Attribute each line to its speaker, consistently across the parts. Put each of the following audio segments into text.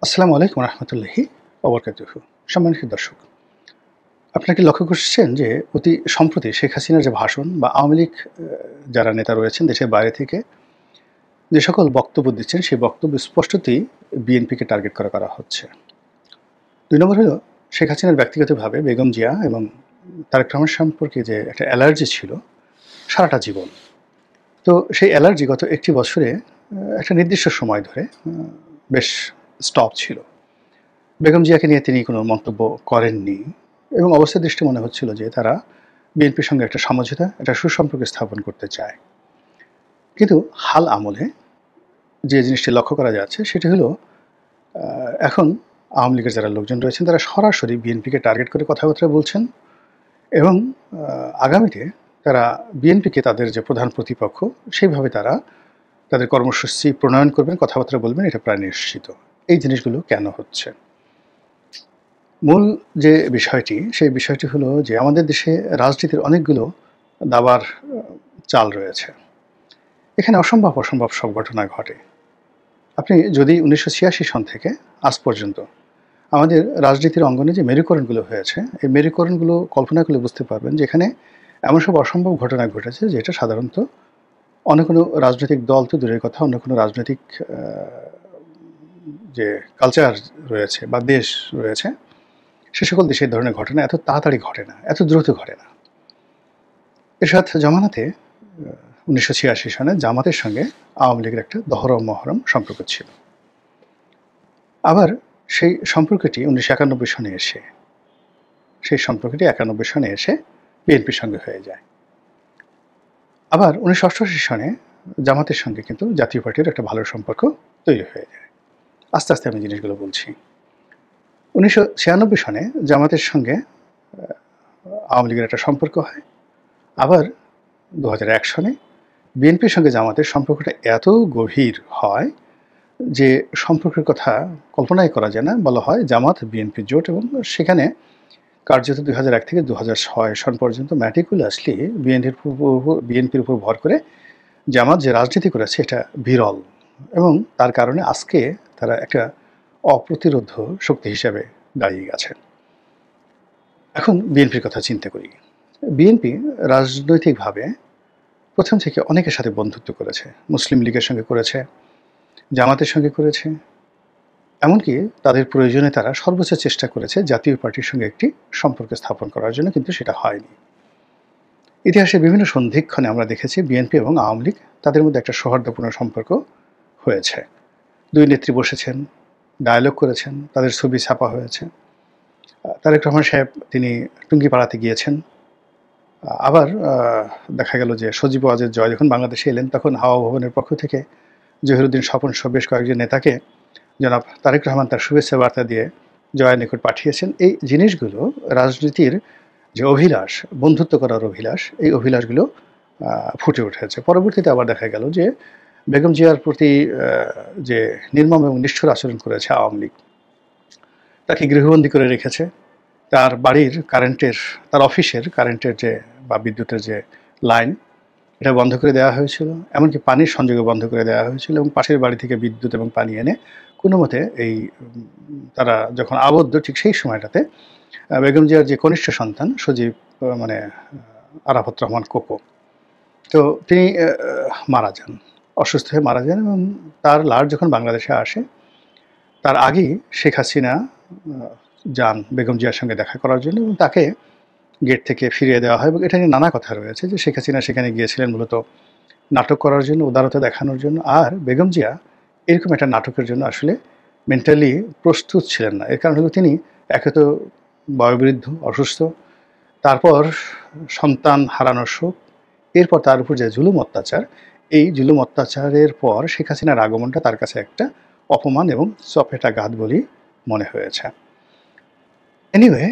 Speaker 1: আসসালামু আলাইকুম রহমতুল্লাহি ওবরকাতুহু। সম্মানিত দর্শক, আপনারা কি লক্ষ্য করছেন যে অতি সম্প্রতি শেখ হাসিনার যে ভাষণ বা আওয়ামী লীগ যারা নেতা রয়েছেন দেশের বাইরে থেকে যে সকল বক্তব্য দিচ্ছেন সেই বক্তব্য স্পষ্টতই বিএনপিকে টার্গেট করা হচ্ছে। ২ নম্বর হলো শেখ হাসিনার ব্যক্তিগতভাবে বেগম জিয়া এবং তারেক রহমান সম্পর্কে যে একটা অ্যালার্জি ছিল সারাটা জীবন। তো সেই অ্যালার্জি গত একটি বছরে একটা নির্দিষ্ট সময় ধরে বেশ স্টপ ছিল। বেগম জিয়াকে নিয়ে তিনি কোনো মন্তব্য করেননি এবং অবস্থা দৃষ্টে মনে হচ্ছিল যে তারা বিএনপির সঙ্গে একটা সমঝোতা, একটা সুসম্পর্ক স্থাপন করতে চায়। কিন্তু হাল আমলে যে জিনিসটি লক্ষ্য করা যাচ্ছে সেটি হলো এখন আওয়ামী লীগের যারা লোকজন রয়েছেন তারা সরাসরি বিএনপিকে টার্গেট করে কথাবার্তা বলছেন এবং আগামীতে তারা বিএনপিকে তাদের যে প্রধান প্রতিপক্ষ সেইভাবে তারা তাদের কর্মসূচি প্রণয়ন করবেন, কথাবার্তা বলবেন, এটা প্রায় নিশ্চিত। এই জিনিসগুলো কেন হচ্ছে? মূল যে বিষয়টি, সেই বিষয়টি হলো যে আমাদের দেশে রাজনীতির অনেকগুলো দাবার চাল রয়েছে। এখানে অসম্ভব সব ঘটনা ঘটে। আপনি যদি ১৯৮৬ সন থেকে আজ পর্যন্ত আমাদের রাজনীতির অঙ্গনে যে মেরুকরণগুলো হয়েছে, এই মেরুকরণগুলো কল্পনা করলে বুঝতে পারবেন যে এখানে এমন সব অসম্ভব ঘটনা ঘটেছে যেটা সাধারণত অন্য কোনো রাজনৈতিক দল তো দূরের কথা, অন্য কোনো রাজনৈতিক যে কালচার রয়েছে বা দেশ রয়েছে সে সকল দেশে এই ধরনের ঘটনা এত তাড়াতাড়ি ঘটে না, এত দ্রুত ঘটে না। এরশাদ জামানাতে ১৯৮৬ সনে জামাতের সঙ্গে আওয়ামী লীগের একটা দহরম-মহরম সম্পর্ক ছিল। আবার সেই সম্পর্কটি ১৯৯১ সনে এসে সেই সম্পর্কটি ৯১ সনে এসে বিএনপির সঙ্গে হয়ে যায়। আবার ১৯৮৮ সনে জামাতের সঙ্গে কিন্তু জাতীয় পার্টির একটা ভালো সম্পর্ক তৈরি হয়ে যায়। আস্তে আস্তে আমি জিনিসগুলো বলছি। ১৯৯৬ সনে জামাতের সঙ্গে আওয়ামী লীগের একটা সম্পর্ক হয়। আবার ২০০১ সনে বিএনপির সঙ্গে জামাতের সম্পর্কটা এত গভীর হয় যে সম্পর্কের কথা কল্পনাই করা যায় না। বলা হয় জামাত বিএনপি জোট এবং সেখানে কার্যত ২০০১ থেকে ২০০৬ সন পর্যন্ত ম্যাটিকুলাসলি বিএনপির উপর ভর করে জামাত যে রাজনীতি করেছে এটা বিরল এবং তার কারণে আজকে তারা একটা অপ্রতিরোধ্য শক্তি হিসাবে দাঁড়িয়ে গেছে। এখন বিএনপির কথা চিন্তা করি। বিএনপি রাজনৈতিকভাবে প্রথম থেকে অনেকের সাথে বন্ধুত্ব করেছে। মুসলিম লীগের সঙ্গে করেছে, জামাতের সঙ্গে করেছে। এমনকি তাদের প্রয়োজনে তারা সর্বোচ্চ চেষ্টা করেছে জাতীয় পার্টির সঙ্গে একটি সম্পর্ক স্থাপন করার জন্য, কিন্তু সেটা হয়নি। ইতিহাসে বিভিন্ন সন্ধিক্ষণে আমরা দেখেছি বিএনপি এবং আওয়ামী লীগ তাদের মধ্যে একটা সৌহার্দ্যপূর্ণ সম্পর্ক হয়েছে। দুই নেত্রী বসেছেন, ডায়ালগ করেছেন, তাদের ছবি ছাপা হয়েছে। তারেক রহমান সাহেব তিনি টুঙ্গিপাড়াতে গিয়েছেন। আবার দেখা গেল যে সজীব ওয়াজেদ জয় যখন বাংলাদেশে এলেন তখন হাওয়া ভবনের পক্ষ থেকে জহিরুদ্দিন স্বপন সহ বেশ কয়েকজন নেতাকে জনাব তারেক রহমান তার শুভেচ্ছা বার্তা দিয়ে জয়ের নিকট পাঠিয়েছেন। এই জিনিসগুলো রাজনীতির যে অভিলাষ, বন্ধুত্ব করার অভিলাষ, এই অভিলাষগুলো ফুটে উঠেছে। পরবর্তীতে আবার দেখা গেল যে বেগম জিয়ার প্রতি যে নির্মম এবং নিষ্ঠুর আচরণ করেছে আওয়ামী লীগ, তাকে গৃহবন্দী করে রেখেছে। তার বাড়ির কারেন্টের, তার অফিসের কারেন্টের যে বা বিদ্যুতের যে লাইন এটা বন্ধ করে দেওয়া হয়েছিল, এমনকি পানির সংযোগও বন্ধ করে দেওয়া হয়েছিল এবং পাশের বাড়ি থেকে বিদ্যুৎ এবং পানি এনে কোনো মতে এই তারা যখন আবদ্ধ ঠিক সেই সময়টাতে বেগম জিয়ার যে কনিষ্ঠ সন্তান সজীব মানে আরাফাত রহমান কোকো, তো তিনি মারা যান, অসুস্থ হয়ে মারা যান এবং তার লাশ যখন বাংলাদেশে আসে তার আগেই শেখ হাসিনা যান বেগম জিয়ার সঙ্গে দেখা করার জন্য এবং তাকে গেট থেকে ফিরিয়ে দেওয়া হয়। এবং এটা নিয়ে নানা কথা রয়েছে যে শেখ হাসিনা সেখানে গিয়েছিলেন মূলত নাটক করার জন্য, উদারতা দেখানোর জন্য, আর বেগম জিয়া এরকম একটা নাটকের জন্য আসলে মেন্টালি প্রস্তুত ছিলেন না। এর কারণ হলো তিনি একে তো বয়োবৃদ্ধ, অসুস্থ, তারপর সন্তান হারানোর শোক, এরপর তার উপর যে জুলুম অত্যাচার, এই জুলুম অত্যাচারের পর শেখ হাসিনার আগমনটা তার কাছে একটা অপমান এবং চপেটাঘাত বলেই মনে হয়েছে। এনিওয়ে,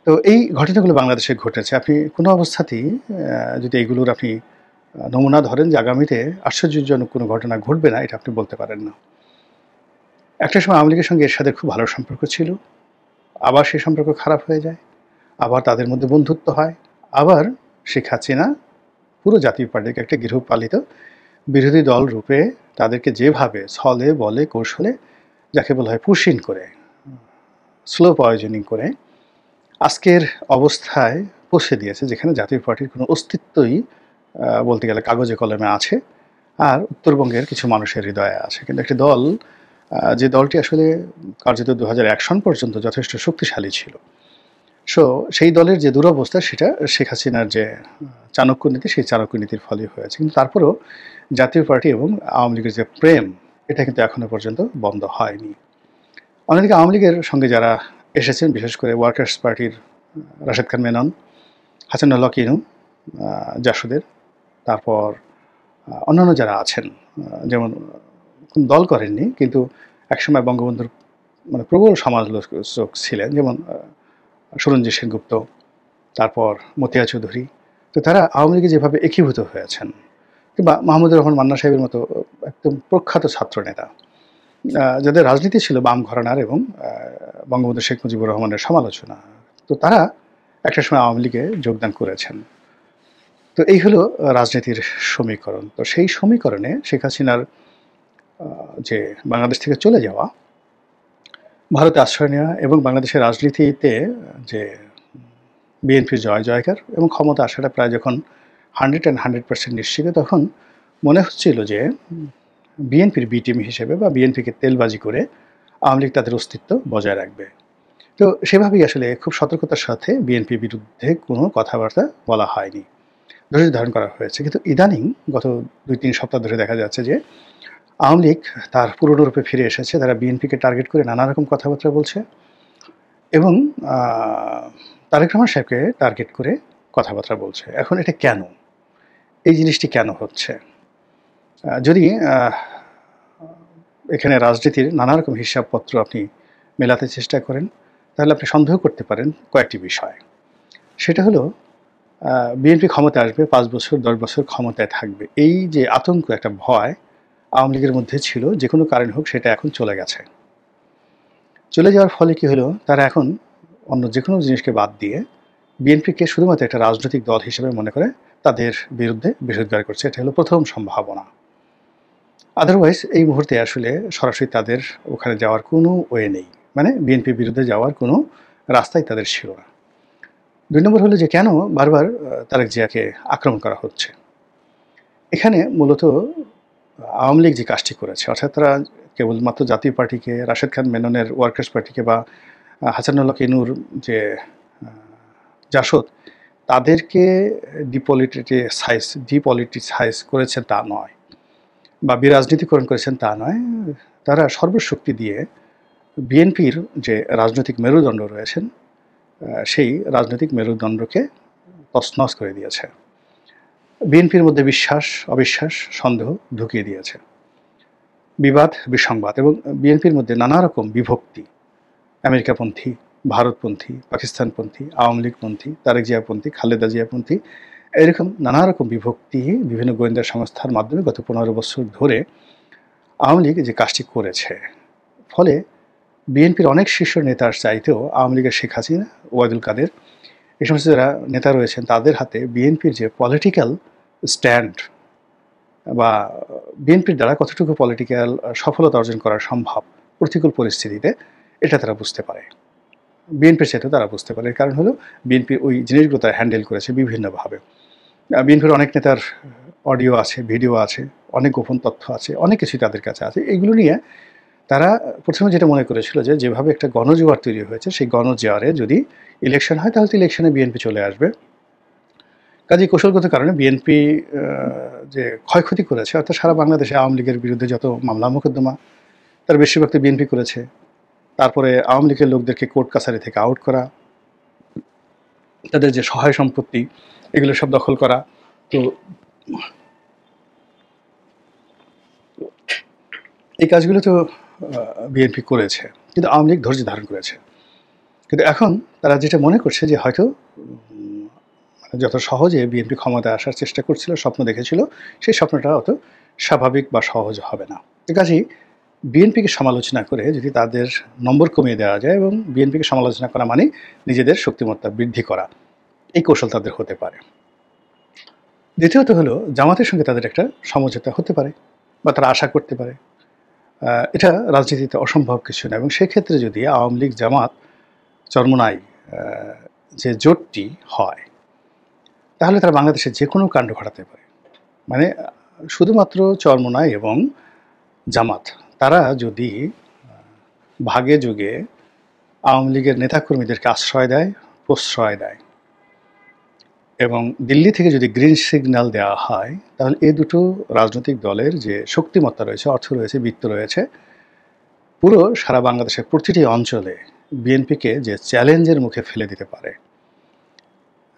Speaker 1: তো এই ঘটনাগুলো বাংলাদেশে ঘটেছে। আপনি কোনো অবস্থাতেই যদি এগুলোর আপনি নমুনা ধরেন যে আগামীতে আশ্চর্যজনক কোনো ঘটনা ঘটবে না, এটা আপনি বলতে পারেন না। একটা সময় আওয়ামী লীগের সঙ্গে এরশাদের খুব ভালো সম্পর্ক ছিল, আবার সেই সম্পর্ক খারাপ হয়ে যায়, আবার তাদের মধ্যে বন্ধুত্ব হয়, আবার শেখ হাসিনা পুরো জাতীয় পার্টিকে একটা গৃহপালিত বিরোধী দল রূপে তাদেরকে যেভাবে ছলে বলে কৌশলে যাকে বলা হয় পুশ ইন করে, স্লো পয়জনিং করে আজকের অবস্থায় পৌঁছে দিয়েছে, যেখানে জাতীয় পার্টির কোনো অস্তিত্বই বলতে গেলে কাগজে কলমে আছে, আর উত্তরবঙ্গের কিছু মানুষের হৃদয়ে আছে। কিন্তু একটি দল, যে দলটি আসলে কার্যত 2001 সন পর্যন্ত যথেষ্ট শক্তিশালী ছিল, সেই দলের যে দুরবস্থা সেটা শেখ হাসিনার যে চাণক্য নীতি, সেই চাণক্য নীতির ফলে হয়েছে। কিন্তু তারপরেও জাতীয় পার্টি এবং আওয়ামী লীগের যে প্রেম, এটা কিন্তু এখনো পর্যন্ত বন্ধ হয়নি। অন্যদিকে আওয়ামী লীগের সঙ্গে যারা এসেছেন, বিশেষ করে ওয়ার্কার্স পার্টির রাশেদ খান মেনন, হাসানুল্লাহ কিনু, জাসদের, তারপর অন্যান্য যারা আছেন, যেমন কোন দল করেননি কিন্তু একসময় বঙ্গবন্ধুর মানে প্রবল সমালোচক ছিলেন, যেমন সুরঞ্জিত সেনগুপ্ত, তারপর মতিয়া চৌধুরী। তো তারা আওয়ামী লীগে যেভাবে একীভূত হয়েছেন, কিংবা মাহমুদুর রহমান মান্না সাহেবের মতো একদম প্রখ্যাত ছাত্রনেতা, যাদের রাজনীতি ছিল বাম ঘরানার এবং বঙ্গবন্ধু শেখ মুজিবুর রহমানের সমালোচনা, তো তারা একটা সময় আওয়ামী লীগে যোগদান করেছেন। তো এই হলো রাজনীতির সমীকরণ। তো সেই সমীকরণে শেখ হাসিনার যে বাংলাদেশ থেকে চলে যাওয়া, ভারতে আশ্রয় নেওয়া এবং বাংলাদেশের রাজনীতিতে যে বিএনপির জয় জয়কার এবং ক্ষমতা আসাটা প্রায় যখন 100% নিশ্চিত, তখন মনে হচ্ছিল যে বিএনপির বি টিম হিসেবে বা বিএনপিকে তেলবাজি করে আওয়ামী লীগ তাদের অস্তিত্ব বজায় রাখবে। তো সেভাবেই আসলে খুব সতর্কতার সাথে বিএনপির বিরুদ্ধে কোনো কথাবার্তা বলা হয়নি, ধৈর্য ধারণ করা হয়েছে। কিন্তু ইদানিং গত 2-3 সপ্তাহ ধরে দেখা যাচ্ছে যে আওয়ামী লীগ তার পুরনো রূপে ফিরে এসেছে। তারা বিএনপিকে টার্গেট করে নানা রকম কথাবার্তা বলছে এবং তারেক রহমান সাহেবকে টার্গেট করে কথাবার্তা বলছে। এখন এটা কেন? এই জিনিসটি কেন হচ্ছে? যদি এখানে রাজনীতির নানা রকম হিসাবপত্র আপনি মেলাতে চেষ্টা করেন, তাহলে আপনি সন্দেহ করতে পারেন কয়েকটি বিষয়। সেটা হলো, বিএনপি ক্ষমতায় আসবে, 5 বছর 10 বছর ক্ষমতায় থাকবে, এই যে আতঙ্ক, একটা ভয় আওয়ামী লীগের মধ্যে ছিল, যে কোনো কারণে হোক সেটা এখন চলে গেছে। চলে যাওয়ার ফলে কি হলো, তারা এখন অন্য যে কোনো জিনিসকে বাদ দিয়ে বিএনপিকে শুধুমাত্র একটা রাজনৈতিক দল হিসেবে মনে করে তাদের বিরুদ্ধে বিষোদ্গার করছে। এটা হলো প্রথম সম্ভাবনা। আদারওয়াইজ এই মুহূর্তে আসলে সরাসরি তাদের ওখানে যাওয়ার কোনো ওয়ে নেই, মানে বিএনপির বিরুদ্ধে যাওয়ার কোনো রাস্তাই তাদের ছিল না। 2 নম্বর হলো যে কেন বারবার তারেক জিয়াকে আক্রমণ করা হচ্ছে। এখানে মূলত আওয়ামী লীগ যে কাজটি করেছে, অর্থাৎ তারা কেবলমাত্র জাতীয় পার্টিকে, রাশেদ খান মেননের ওয়ার্কার্স পার্টিকে বা হাসানুল্লাহ কিনুর যে জাসদ, তাদেরকে ডিপলিটিসাইজ করেছেন তা নয়, বা বিরাজনীতিকরণ করেছেন তা নয়। তারা সর্বশক্তি দিয়ে বিএনপির যে রাজনৈতিক মেরুদণ্ড রয়েছেন, সেই রাজনৈতিক মেরুদণ্ডকে তছনছ করে দিয়েছে। বিএনপির মধ্যে বিশ্বাস, অবিশ্বাস, সন্দেহ ঢুকিয়ে দিয়েছে, বিবাদ, বিসংবাদ, এবং বিএনপির মধ্যে নানা রকম বিভক্তি, আমেরিকাপন্থী, ভারতপন্থী, পাকিস্তানপন্থী, আওয়ামী লীগপন্থী, তারেক জিয়াপন্থী, খালেদা জিয়াপন্থী, এরকম নানা রকম বিভক্তি বিভিন্ন গোয়েন্দা সংস্থার মাধ্যমে গত 15 বছর ধরে আওয়ামী লীগ যে কাজটি করেছে, ফলে বিএনপির অনেক শীর্ষ নেতার চাইতেও আওয়ামী লীগের শেখ হাসিনা, ওবায়দুল কাদের, এই সমস্ত যারা নেতা রয়েছেন, তাদের হাতে বিএনপির যে পলিটিক্যাল স্ট্যান্ড বা বিএনপির দ্বারা কতটুকু পলিটিক্যাল সফলতা অর্জন করা সম্ভব প্রতিকূল পরিস্থিতিতে, এটা তারা বুঝতে পারে। বিএনপির চাইতে তারা বুঝতে পারে। কারণ হলো বিএনপি ওই জিনিসগুলো তারা হ্যান্ডেল করেছে বিভিন্নভাবে। বিএনপির অনেক নেতার অডিও আছে, ভিডিও আছে, অনেক গোপন তথ্য আছে, অনেক কিছুই তাদের কাছে আছে। এগুলো নিয়ে তারা প্রথমে যেটা মনে করেছিল যে যেভাবে একটা গণজোয়ার তৈরি হয়েছে, সেই গণজোয়ারে যদি ইলেকশন হয় তাহলে তো ইলেকশনে বিএনপি চলে আসবে। কাজেই কৌশলগত কারণে বিএনপি যে ক্ষয়ক্ষতি করেছে, অর্থাৎ সারা বাংলাদেশে আওয়ামী লীগের বিরুদ্ধে যত মামলা মোকদ্দমা, তার বেশিরভাগ তো বিএনপি করেছে। তারপরে আওয়ামী লীগের লোকদেরকে কোর্ট কাছারি থেকে আউট করা, তাদের যে সহায় সম্পত্তি, এগুলো সব দখল করা। তো এই কাজগুলো তো বিএনপি করেছে, কিন্তু আওয়ামী লীগ ধৈর্য ধারণ করেছে। কিন্তু এখন তারা যেটা মনে করছে যে হয়তো যত সহজে বিএনপি ক্ষমতায় আসার চেষ্টা করছিল, স্বপ্ন দেখেছিল, সেই স্বপ্নটা অত স্বাভাবিক বা সহজ হবে না। কাজেই বিএনপিকে সমালোচনা করে যদি তাদের নম্বর কমিয়ে দেওয়া যায়, এবং বিএনপিকে সমালোচনা করা মানে নিজেদের শক্তিমত্তা বৃদ্ধি করা, এই কৌশল তাদের হতে পারে। দ্বিতীয়ত হলো, জামাতের সঙ্গে তাদের একটা সমঝোতা হতে পারে বা তারা আশা করতে পারে। এটা রাজনীতিতে অসম্ভব কিছু না। এবং সেক্ষেত্রে যদি আওয়ামী লীগ জামাত চরমোনাই যে জোটটি হয়, তাহলে তারা বাংলাদেশে যে কোনো কাণ্ড ঘটাতে পারে। মানে শুধুমাত্র চরমোনাই এবং জামাত তারা যদি ভাগে যুগে আওয়ামী লীগের নেতাকর্মীদেরকে আশ্রয় দেয়, প্রশ্রয় দেয় এবং দিল্লি থেকে যদি গ্রিন সিগন্যাল দেওয়া হয়, তাহলে এই দুটো রাজনৈতিক দলের যে শক্তিমত্তা রয়েছে, অর্থ রয়েছে, বিত্ত রয়েছে, পুরো সারা বাংলাদেশের প্রতিটি অঞ্চলে বিএনপিকে যে চ্যালেঞ্জের মুখে ফেলে দিতে পারে।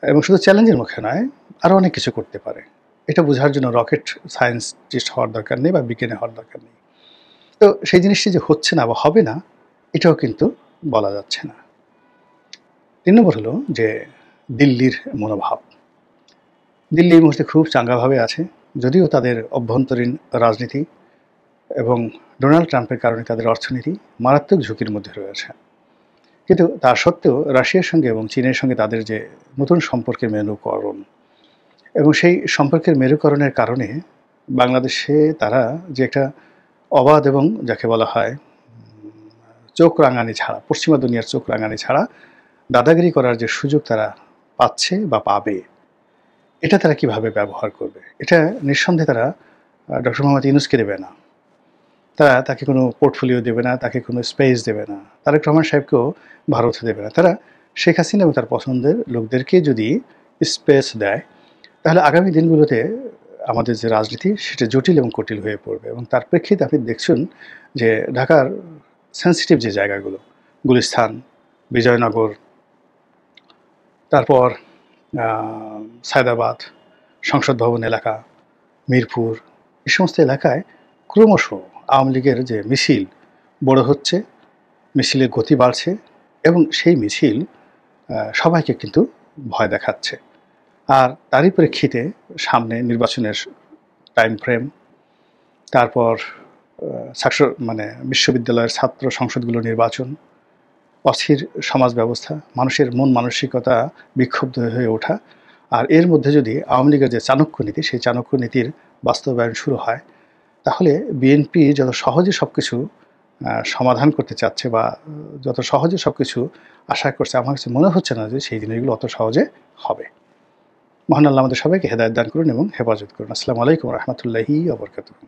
Speaker 1: এবং শুধু চ্যালেঞ্জের মুখে নয়, আরও অনেক কিছু করতে পারে। এটা বোঝার জন্য রকেট সায়েন্টিস্ট হওয়ার দরকার নেই বা বিজ্ঞানী হওয়ার দরকার নেই। তো সেই জিনিসটি যে হচ্ছে না বা হবে না, এটাও কিন্তু বলা যাচ্ছে না। ৩ নম্বর হলো যে দিল্লির মনোভাব। দিল্লি এই মুহূর্তে খুব চাঙ্গাভাবে আছে, যদিও তাদের অভ্যন্তরীণ রাজনীতি এবং ডোনাল্ড ট্রাম্পের কারণে তাদের অর্থনীতি মারাত্মক ঝুঁকির মধ্যে রয়েছে। কিন্তু তা সত্ত্বেও রাশিয়ার সঙ্গে এবং চীনের সঙ্গে তাদের যে নতুন সম্পর্কের মেরুকরণ, এবং সেই সম্পর্কের মেরুকরণের কারণে বাংলাদেশে তারা যে একটা অবাধ এবং যাকে বলা হয় চোখ রাঙানি ছাড়া, পশ্চিমা দুনিয়ার চোখ রাঙানি ছাড়া দাদাগিরি করার যে সুযোগ তারা পাচ্ছে বা পাবে, এটা তারা কিভাবে ব্যবহার করবে, এটা নিঃসন্দেহে তারা ডক্টর মোহাম্মদ ইউনূসকে দেবে না। তারা তাকে কোনো পোর্টফোলিও দেবে না, তাকে কোনো স্পেস দেবে না, তারেক রহমান সাহেবকেও ভারত দেবে না। তারা শেখ হাসিনা এবং তার পছন্দের লোকদেরকে যদি স্পেস দেয়, তাহলে আগামী দিনগুলোতে আমাদের যে রাজনীতি সেটা জটিল এবং কঠিন হয়ে পড়বে। এবং তার প্রেক্ষিতে আপনি দেখছেন যে ঢাকার সেন্সিটিভ যে জায়গাগুলো, গুলিস্তান, বিজয়নগর, তারপর সায়দাবাদ, সংসদ ভবন এলাকা, মিরপুর, এই সমস্ত এলাকায় ক্রমশ আওয়ামী লীগের যে মিছিল বড় হচ্ছে, মিছিলের গতি বাড়ছে এবং সেই মিছিল সবাইকে কিন্তু ভয় দেখাচ্ছে। আর তারই প্রেক্ষিতে সামনে নির্বাচনের টাইম ফ্রেম, তারপর বিশ্ববিদ্যালয়ের ছাত্র সংসদগুলো নির্বাচন, অস্থির সমাজ ব্যবস্থা, মানুষের মন মানসিকতা বিক্ষুব্ধ হয়ে ওঠা, আর এর মধ্যে যদি আওয়ামী লীগের যে চাণক্য নীতি, সেই চাণক্য নীতির বাস্তবায়ন শুরু হয়, তাহলে বিএনপি যত সহজে সব কিছু সমাধান করতে চাচ্ছে বা যত সহজে সব কিছু আশা করছে, আমার কাছে মনে হচ্ছে না যে সেই জিনিসগুলো অত সহজে হবে। মহান আল্লাহ আমাদের সবাইকে হেদায়েত দান করুন এবং হেফাজত করুন। আসসালামু আলাইকুম রহমতুল্লাহি ওয়া বারাকাতুহু।